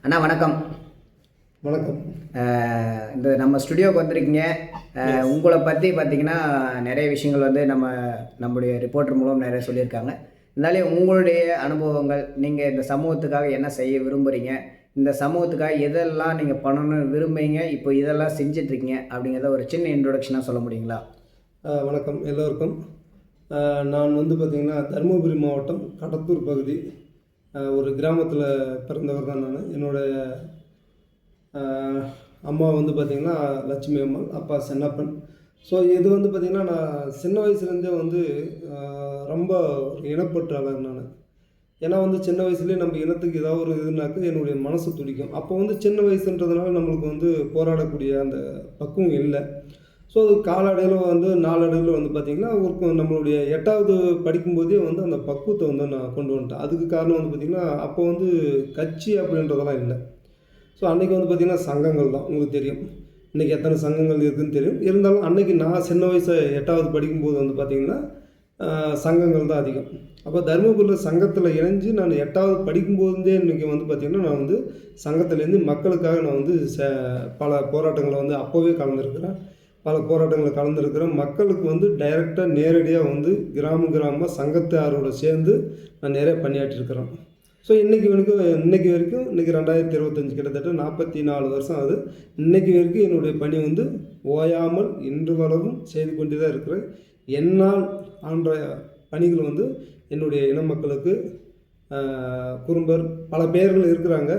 அண்ணா வணக்கம். வணக்கம். இந்த நம்ம ஸ்டுடியோவுக்கு வந்திருக்கீங்க. உங்களை பற்றி பார்த்திங்கன்னா நிறைய விஷயங்கள் வந்து நம்முடைய ரிப்போர்ட்டர் மூலம் நிறைய சொல்லியிருக்காங்க. இருந்தாலும் உங்களுடைய அனுபவங்கள், நீங்கள் இந்த சமூகத்துக்காக என்ன செய்ய விரும்புகிறீங்க, இந்த சமூகத்துக்காக எதெல்லாம் நீங்கள் பண்ணணும்னு விரும்புகிறீங்க, இப்போ இதெல்லாம் செஞ்சிட்ருக்கீங்க அப்படிங்கிறத ஒரு சின்ன இன்ட்ரொடக்ஷனாக சொல்ல முடியுங்களா? வணக்கம் எல்லோருக்கும். நான் வந்து பார்த்திங்கன்னா தருமபுரி மாவட்டம் கடத்தூர் பகுதி ஒரு கிராமத்தில் பிறந்தவர் தான் நான். என்னுடைய அம்மா வந்து பார்த்திங்கன்னா லட்சுமி அம்மாள், அப்பா சென்னப்பன். ஸோ இது வந்து பார்த்திங்கன்னா நான் சின்ன வயசுலேருந்தே வந்து ரொம்ப இனப்பற்றாளர் நான். ஏன்னா வந்து சின்ன வயசுலேயே நம்ம இனத்துக்கு ஏதாவது ஒரு இதுனாக்க என்னுடைய மனசு துடிக்கும். அப்போ வந்து சின்ன வயசுன்றதுனால நம்மளுக்கு வந்து போராடக்கூடிய அந்த பக்குவம் இல்லை. ஸோ அது காலடைவில் வந்து நாளடைவில் வந்து பார்த்திங்கன்னா ஒரு நம்மளுடைய 8வது படிக்கும்போதே வந்து அந்த பக்குவத்தை வந்து நான் கொண்டு வந்துட்டேன். அதுக்கு காரணம் வந்து பார்த்திங்கன்னா அப்போ வந்து கட்சி அப்படின்றதெல்லாம் இல்லை. ஸோ அன்றைக்கி வந்து பார்த்திங்கன்னா சங்கங்கள் தான். உங்களுக்கு தெரியும் இன்றைக்கி எத்தனை சங்கங்கள் இருக்குதுன்னு தெரியும். இருந்தாலும் அன்றைக்கி நான் சின்ன வயசு 8வது படிக்கும்போது வந்து பார்த்திங்கன்னா சங்கங்கள் தான் அதிகம். அப்போ தருமபுரியில் சங்கத்தில் இணைஞ்சு நான் 8வது படிக்கும்போதே இன்றைக்கி வந்து பார்த்திங்கன்னா நான் வந்து சங்கத்திலேருந்து மக்களுக்காக நான் வந்து பல போராட்டங்களை வந்து அப்போவே கலந்துருக்கிறேன். பல போராட்டங்களில் கலந்துருக்கிறேன். மக்களுக்கு வந்து டைரெக்டாக நேரடியாக வந்து கிராமமாக சங்கத்தாரோடு சேர்ந்து நான் நிறைய பணியாற்றிருக்கிறேன். ஸோ இன்றைக்கி வரைக்கும் 2025 கிட்டத்தட்ட 44 வருஷம் ஆகுது. இன்றைக்கி வரைக்கும் என்னுடைய பணி வந்து ஓயாமல் இன்று வளவும் செய்து கொண்டு தான் இருக்கிறேன். என்னால் ஆன்ற பணிகள் வந்து என்னுடைய இன மக்களுக்கு குறும்பர் பல பேர்கள் இருக்கிறாங்க.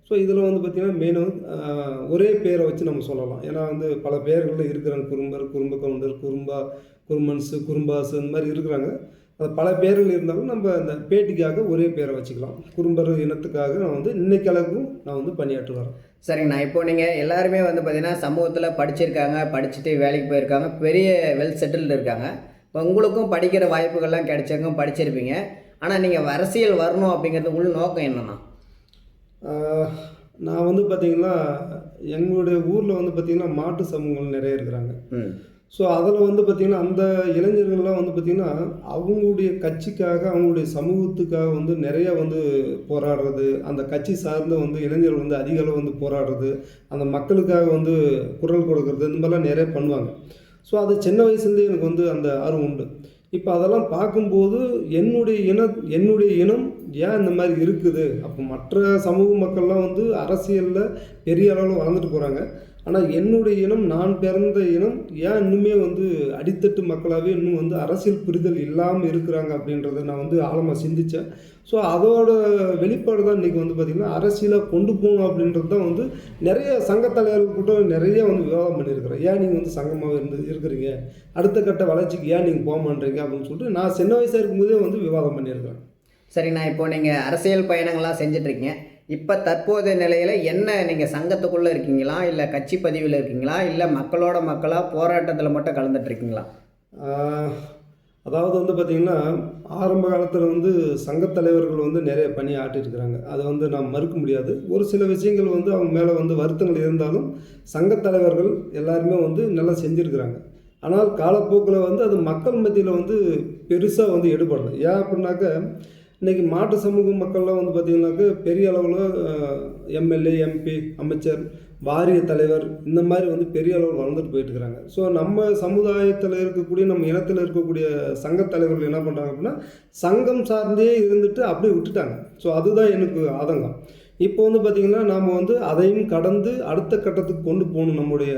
ஸோ இதில் வந்து பார்த்திங்கன்னா மெயினாக ஒரே பேரை வச்சு நம்ம சொல்லலாம். ஏன்னா வந்து பல பேர்களில் இருக்கிறாங்க. குறும்பர், குறும்ப கவுண்டர், குறுமன்ஸு, குறும்பாசு இந்த மாதிரி இருக்கிறாங்க. அது பல பேர்கள் இருந்தாலும் நம்ம அந்த பேட்டிக்காக ஒரே பேரை வச்சுக்கலாம். குறும்பர் இனத்துக்காக நான் வந்து இன்னைக்கு அளவுக்கும் நான் வந்து பணியாற்றி வரேன். சரிங்கண்ணா. இப்போது நீங்கள் எல்லாருமே வந்து பார்த்திங்கன்னா சமூகத்தில் படிச்சிருக்காங்க, படிச்சுட்டு வேலைக்கு போயிருக்காங்க, பெரிய வெல் செட்டில்டு இருக்காங்க. இப்போ உங்களுக்கும் படிக்கிற வாய்ப்புகள்லாம் கிடைச்சிருக்கும், படிச்சிருப்பீங்க. ஆனால் நீங்கள் அரசியல் வரணும் அப்படிங்கிறது உள் நோக்கம் என்னென்னா? நான் வந்து பார்த்திங்கன்னா எங்களுடைய ஊரில் வந்து பார்த்திங்கன்னா மாட்டு சமூகங்கள் நிறைய இருக்கிறாங்க. ஸோ அதில் வந்து பார்த்திங்கன்னா அந்த இளைஞர்கள்லாம் வந்து பார்த்திங்கன்னா அவங்களுடைய கட்சிக்காக, அவங்களுடைய சமூகத்துக்காக வந்து நிறைய வந்து போராடுறது, அந்த கட்சி சார்ந்த வந்து இளைஞர்கள் வந்து அதிக அளவு வந்து போராடுறது, அந்த மக்களுக்காக வந்து குரல் கொடுக்கறது, இந்த மாதிரிலாம் நிறைய பண்ணுவாங்க. ஸோ அது சின்ன வயசுலேருந்தே எனக்கு வந்து அந்த ஆர்வம் உண்டு. இப்போ அதெல்லாம் பார்க்கும்போது என்னுடைய இனம் ஏன் இந்த மாதிரி இருக்குது? அப்போ மற்ற சமூக மக்கள்லாம் வந்து அரசியலில் பெரிய அளவில் வளர்ந்துட்டு போகிறாங்க. ஆனால் என்னுடைய இனம், நான் பிறந்த இனம் ஏன் இன்னுமே வந்து அடித்தட்டு மக்களாகவே இன்னும் வந்து அரசியல் புரிதல் இல்லாமல் இருக்கிறாங்க அப்படின்றத நான் வந்து ஆழமாக சிந்தித்தேன். ஸோ அதோட வெளிப்பாடு தான் இன்றைக்கி வந்து பார்த்திங்கன்னா அரசியலாக கொண்டு போகணும் அப்படின்றது தான் வந்து நிறைய சங்கத்தலைவர்கள் கூட நிறைய வந்து விவாதம் பண்ணியிருக்கிறேன். ஏன் நீங்கள் வந்து சங்கமாக இருக்கிறீங்க, அடுத்த கட்ட வளர்ச்சிக்கு ஏன் நீங்கள் போக மாட்டீங்க அப்படின்னு சொல்லிட்டு நான் சின்ன வயசாக இருக்கும்போதே வந்து விவாதம் பண்ணியிருக்கிறேன். சரிண்ணா. இப்போ நீங்கள் அரசியல் பயணங்கள்லாம் செஞ்சிட்ருக்கீங்க. இப்போ தற்போதைய நிலையில் என்ன, நீங்கள் சங்கத்துக்குள்ளே இருக்கீங்களா, இல்லை கட்சி பதிவில் இருக்கீங்களா, இல்லை மக்களோட மக்களாக போராட்டத்தில் மட்டும் கலந்துட்டுருக்கீங்களா? அதாவது வந்து பார்த்திங்கன்னா ஆரம்ப காலத்தில் வந்து சங்கத்தலைவர்கள் வந்து நிறைய பணி ஆற்றிருக்கிறாங்க. அதை வந்து நாம் மறுக்க முடியாது. ஒரு சில விஷயங்கள் வந்து அவங்க மேலே வந்து வருத்தங்கள் இருந்தாலும் சங்கத்தலைவர்கள் எல்லாருமே வந்து நல்லா செஞ்சுருக்கிறாங்க. ஆனால் காலப்போக்கில் வந்து அது மக்கள் மத்தியில் வந்து பெருசாக வந்து எடுபடலை. ஏன் அப்படின்னாக்க இன்றைக்கி மாட்டு சமூக மக்கள்லாம் வந்து பார்த்திங்கனாக்க பெரிய அளவில் எம்எல்ஏ, எம்பி, அமைச்சர், வாரிய தலைவர் இந்த மாதிரி வந்து பெரிய அளவில் வளர்ந்துட்டு போயிட்டுருக்கிறாங்க. ஸோ நம்ம சமுதாயத்தில் இருக்கக்கூடிய, நம்ம இனத்தில் இருக்கக்கூடிய சங்கத்தலைவர்கள் என்ன பண்ணுறாங்க அப்படின்னா சங்கம் சார்ந்தே இருந்துட்டு அப்படியே விட்டுட்டாங்க. ஸோ அதுதான் எனக்கு ஆதங்கம். இப்போ வந்து பார்த்திங்கன்னா நாம் வந்து அதையும் கடந்து அடுத்த கட்டத்துக்கு கொண்டு போகணும் நம்முடைய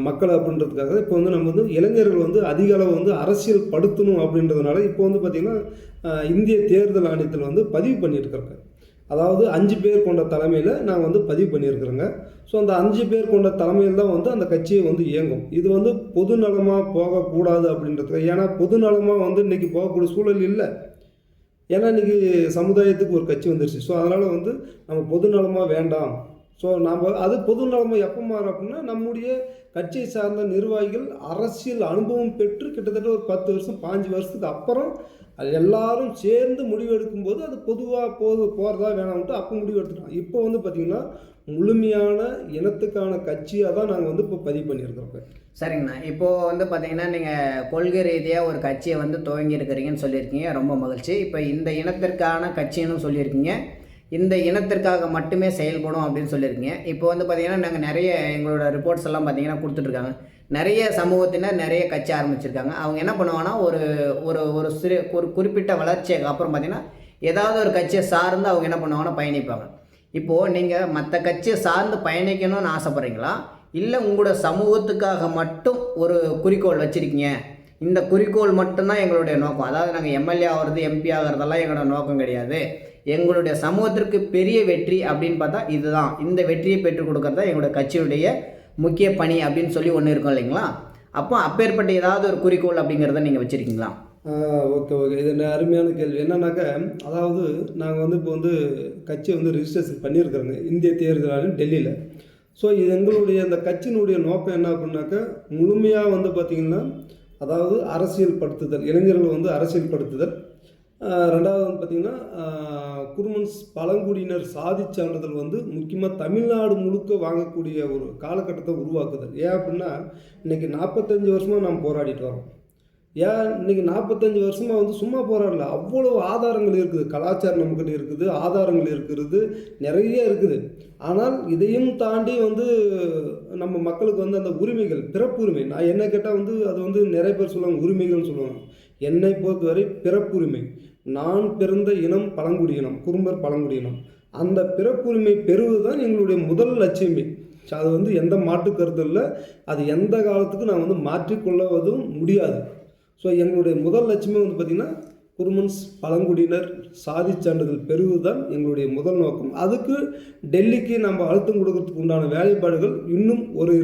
மக்கள் அப்படின்றதுக்காக இப்போ வந்து நம்ம வந்து இளைஞர்கள் வந்து அதிக அளவு வந்து அரசியல் படுத்தணும் அப்படின்றதுனால இப்போ வந்து பார்த்திங்கன்னா இந்திய தேர்தல் ஆணையத்தில் வந்து பதிவு பண்ணியிருக்கிறாங்க. அதாவது 5 பேர் கொண்ட தலைமையில் நாங்கள் வந்து பதிவு பண்ணியிருக்கிறோங்க. ஸோ அந்த 5 பேர் கொண்ட தலைமையில் தான் வந்து அந்த கட்சியை வந்து இயங்கும். இது வந்து பொது நலமாக போகக்கூடாது அப்படின்றதுக்கு. ஏன்னா பொது நலமாக வந்து இன்றைக்கி போகக்கூடிய சூழல் இல்லை. ஏன்னா இன்றைக்கி சமுதாயத்துக்கு ஒரு கட்சி வந்துருச்சு. ஸோ அதனால் வந்து நம்ம பொது நலமாக வேண்டாம். ஸோ அது பொது நலமை எப்போ மாறும் அப்படின்னா நம்முடைய கட்சியை சார்ந்த நிர்வாகிகள் அரசியல் அனுபவம் பெற்று கிட்டத்தட்ட ஒரு 10 வருஷம் 5 வருஷத்துக்கு அப்புறம் அது எல்லாரும் சேர்ந்து முடிவு எடுக்கும்போது அது பொதுவாக போகிறதா வேணாம்ட்டு அப்போ முடிவு எடுத்துட்டோம். இப்போ வந்து பார்த்திங்கன்னா முழுமையான இனத்துக்கான கட்சியாக தான் நாங்கள் வந்து இப்போ பதிவு பண்ணியிருக்கிறோம். சரிங்கண்ணா. இப்போது வந்து பார்த்திங்கன்னா நீங்கள் கொள்கை ரீதியாக ஒரு கட்சியை வந்து துவங்கி இருக்கிறீங்கன்னு சொல்லியிருக்கீங்க, ரொம்ப மகிழ்ச்சி. இப்போ இந்த இனத்திற்கான கட்சின்னு சொல்லியிருக்கீங்க. இந்த இனத்திற்காக மட்டுமே செயல்படும் அப்படின்னு சொல்லியிருக்கீங்க. இப்போ வந்து பார்த்திங்கன்னா நாங்கள் நிறைய எங்களோட ரிப்போர்ட்ஸ் எல்லாம் பார்த்திங்கன்னா கொடுத்துட்ருக்காங்க. நிறைய சமூகத்தினர் நிறைய கட்சி ஆரம்பிச்சிருக்காங்க. அவங்க என்ன பண்ணுவாங்கன்னா ஒரு ஒரு ஒரு சிறு ஒரு குறிப்பிட்ட வளர்ச்சிக்கு அப்புறம் பார்த்திங்கன்னா ஏதாவது ஒரு கட்சியை சார்ந்து அவங்க என்ன பண்ணுவாங்கன்னா பயணிப்பாங்க. இப்போது நீங்கள் மற்ற கட்சியை சார்ந்து பயணிக்கணும்னு ஆசைப்பட்றீங்களா, இல்லை உங்களோட சமூகத்துக்காக மட்டும் ஒரு குறிக்கோள் வச்சுருக்கீங்க, இந்த குறிக்கோள் மட்டும்தான் எங்களுடைய நோக்கம், அதாவது நாங்கள் எம்எல்ஏ ஆகிறது எம்பி ஆகிறதெல்லாம் எங்களோட நோக்கம் கிடையாது, எங்களுடைய சமூகத்திற்கு பெரிய வெற்றி அப்படின்னு பார்த்தா இதுதான், இந்த வெற்றியை பெற்றுக் கொடுக்கறது தான் எங்களோட கட்சியுடைய முக்கிய பணி அப்படின்னு சொல்லி ஒன்று இருக்கும் இல்லைங்களா? அப்பேற்பட்ட ஏதாவது ஒரு குறிக்கோள் அப்படிங்கிறத நீங்கள் வச்சுருக்கீங்களா? ஓகே ஓகே, இது அருமையான கேள்வி. என்னன்னாக்கா, அதாவது நாங்கள் வந்து இப்போ வந்து கட்சியை வந்து ரிஜிஸ்ட்ரேஷன் பண்ணியிருக்கிறோங்க இந்திய தேர்தல் ஆணையம் டெல்லியில். ஸோ இது எங்களுடைய அந்த கட்சியினுடைய நோக்கம் என்ன அப்படின்னாக்கா, முழுமையாக வந்து பார்த்திங்கன்னா, அதாவது அரசியல் படுத்துதல், இளைஞர்கள் வந்து அரசியல் படுத்துதல். ரெண்டாவது வந்து பார்த்திங்கன்னா, குருமன்ஸ் பழங்குடியினர் சாதி சான்றிதழ் வந்து முக்கியமாக தமிழ்நாடு முழுக்க வாங்கக்கூடிய ஒரு காலகட்டத்தை உருவாக்குதல். ஏன் அப்படின்னா, இன்றைக்கி 45 வருஷமாக நாம் போராடிட்டு வரோம். ஏன் இன்றைக்கி 45 வருஷமாக வந்து சும்மா போராடல, அவ்வளோ ஆதாரங்கள் இருக்குது, கலாச்சாரம் நம்மக்கிட்ட இருக்குது, ஆதாரங்கள் இருக்கிறது, நிறைய இருக்குது. ஆனால் இதையும் தாண்டி வந்து நம்ம மக்களுக்கு வந்து அந்த உரிமைகள், பிறப்புரிமை, நான் என்ன கேட்டால் வந்து அது வந்து நிறைய பேர் சொல்லுவாங்க உரிமைகள்னு சொல்லுவாங்க. என்னை பொறுத்தவரை பிறப்புரிமை, நான் பிறந்த இனம் பழங்குடியினம், குறும்பர் பழங்குடியினம், அந்த பிறப்புரிமை பெறுவது தான் எங்களுடைய முதல் லட்சியமே. அது வந்து எந்த மாற்று கருத்து இல்லை, அது எந்த காலத்துக்கு நான் வந்து மாற்றிக்கொள்ளவதும் முடியாது. ஸோ எங்களுடைய முதல் லட்சியமே வந்து பார்த்திங்கன்னா, குருமன்ஸ் பழங்குடியினர் சாதி சான்றிதழ் பெறுவது தான் எங்களுடைய முதல் நோக்கம். அதுக்கு டெல்லிக்கு நம்ம அழுத்தம் கொடுக்கறதுக்கு உண்டான வேலைப்பாடுகள் இன்னும் ஒரு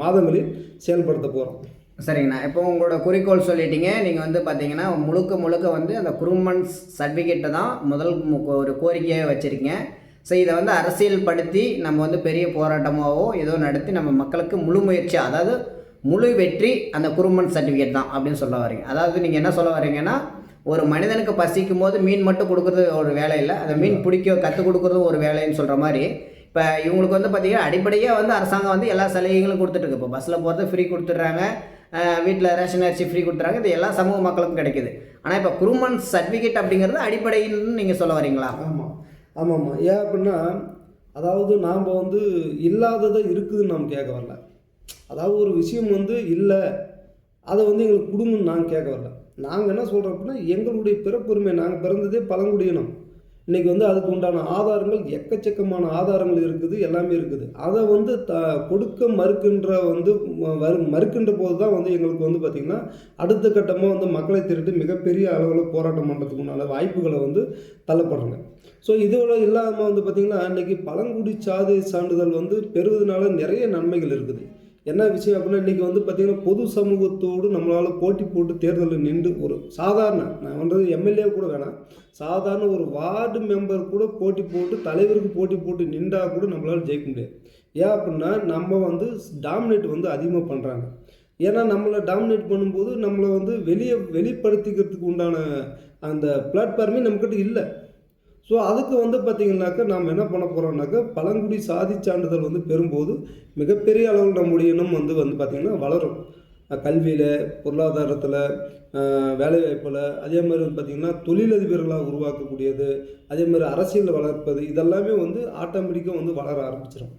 மாதங்களில் செயல்படுத்த போகிறோம். சரிங்கண்ணா, இப்போ உங்களோட குறிக்கோள் சொல்லிட்டீங்க. நீங்கள் வந்து பார்த்தீங்கன்னா முழுக்க வந்து அந்த குருமன்ஸ் சர்டிஃபிகேட்டை தான் முதல் ஒரு கோரிக்கையாக வச்சுருக்கீங்க. ஸோ இதை வந்து அரசியல் படுத்தி நம்ம வந்து பெரிய போராட்டமாகவோ ஏதோ நடத்தி நம்ம மக்களுக்கு முழு முயற்சி, அதாவது முழு வெற்றி அந்த குருமன் சர்டிஃபிகேட் தான் அப்படின்னு சொல்ல வரீங்க. அதாவது நீங்கள் என்ன சொல்ல வரீங்கன்னா, ஒரு மனிதனுக்கு பசிக்கும் போது மீன் மட்டும் கொடுக்குறது ஒரு வேலை இல்லை, அந்த மீன் பிடிக்க கற்றுக் கொடுக்குறதும் ஒரு வேலைன்னு சொல்கிற மாதிரி, இப்போ இவங்களுக்கு வந்து பார்த்திங்கன்னா அடிப்படையாக வந்து அரசாங்கம் வந்து எல்லா சலுகைகளும் கொடுத்துட்ருக்கு. இப்போ பஸ்ஸில் போகிறது ஃப்ரீ கொடுத்துட்றாங்க, வீட்டில் ரேஷன் அரிசி ஃப்ரீ கொடுத்துறாங்க, இது எல்லா சமூக மக்களுக்கும் கிடைக்கிது. ஆனால் இப்போ குருமன் சர்டிஃபிகேட் அப்படிங்கிறது அடிப்படைன்னு நீங்கள் சொல்ல வரீங்களா? ஆமாம். ஏன் அப்படின்னா, அதாவது நாம் வந்து இல்லாததை இருக்குதுன்னு நாம் கேட்க வரல. அதாவது ஒரு விஷயம் வந்து இல்லை, அதை வந்து எங்களுக்கு கொடுங்கன்னு நாங்கள் கேட்க வரல. நாங்கள் என்ன சொல்கிறோம் அப்படின்னா, எங்களுடைய பிறப்புரிமை, நாங்கள் பிறந்ததே பழங்குடியினம். இன்றைக்கி வந்து அதுக்கு உண்டான ஆதாரங்கள், எக்கச்சக்கமான ஆதாரங்கள் இருக்குது, எல்லாமே இருக்குது. அதை வந்து கொடுக்க மறுக்கின்ற போது தான் வந்து எங்களுக்கு வந்து பார்த்திங்கன்னா அடுத்த கட்டமாக வந்து மக்களை திரட்டி மிகப்பெரிய அளவில் போராட்டம் பண்ணுறதுக்கு உண்டான வாய்ப்புகளை வந்து தள்ளப்படுறாங்க. ஸோ இதோட இல்லாமல் வந்து பார்த்திங்கன்னா, இன்றைக்கி பழங்குடி சாதி சான்றிதழ் வந்து பெறுவதனால நிறைய நன்மைகள் இருக்குது. என்ன விஷயம் அப்படின்னா, இன்றைக்கி வந்து பார்த்திங்கன்னா பொது சமூகத்தோடு நம்மளால் போட்டி போட்டு தேர்தலில் நின்று ஒரு சாதாரண, நான் வந்து எம்எல்ஏ கூட வேணாம், சாதாரண ஒரு வார்டு மெம்பர் கூட போட்டி போட்டு, தலைவருக்கு போட்டி போட்டு நின்றால் கூட நம்மளால் ஜெயிக்க முடியாது. ஏன் அப்படின்னா, நம்ம வந்து டாமினேட் வந்து அதிகமாக பண்ணுறாங்க. ஏன்னா நம்மளை டாமினேட் பண்ணும்போது நம்மளை வந்து வெளிப்படுத்திக்கிறதுக்கு உண்டான அந்த பிளாட்ஃபார்மே நம்மக்கிட்ட இல்லை. ஸோ அதுக்கு வந்து பார்த்திங்கனாக்கா நாம் என்ன பண்ண போகிறோம்னாக்கா, பழங்குடி சாதி சான்றிதழ் வந்து பெறும்போது மிகப்பெரிய அளவில் நம்முடைய இனம் வந்து பார்த்திங்கன்னா வளரும். கல்வியில், பொருளாதாரத்தில், வேலைவாய்ப்பில், அதே மாதிரி வந்து பார்த்திங்கன்னா தொழிலதிபர்களாக உருவாக்கக்கூடியது, அதே மாதிரி அரசியலில் வளர்ப்பது, இதெல்லாமே வந்து ஆட்டோமேட்டிக்காக வந்து வளர ஆரம்பிச்சிடும்.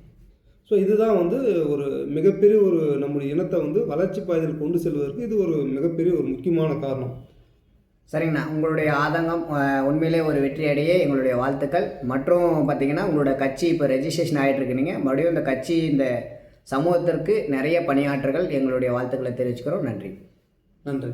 ஸோ இதுதான் வந்து ஒரு மிகப்பெரிய ஒரு நம்முடைய இனத்தை வந்து வளர்ச்சி பாதையில் கொண்டு செல்வதற்கு இது ஒரு மிகப்பெரிய ஒரு முக்கியமான காரணம். சரிங்கண்ணா, உங்களுடைய ஆதங்கம் உண்மையிலே ஒரு வெற்றி அடைய எங்களுடைய வாழ்த்துக்கள். மற்றும் பார்த்திங்கன்னா உங்களோட கட்சி இப்போ ரெஜிஸ்ட்ரேஷன் ஆகிட்டுருக்கு, நீங்கள் மறுபடியும் இந்த கட்சி இந்த சமூகத்திற்கு நிறைய பணியாற்றுகள், எங்களுடைய வாழ்த்துக்களை தெரிவிச்சுக்கிறோம். நன்றி.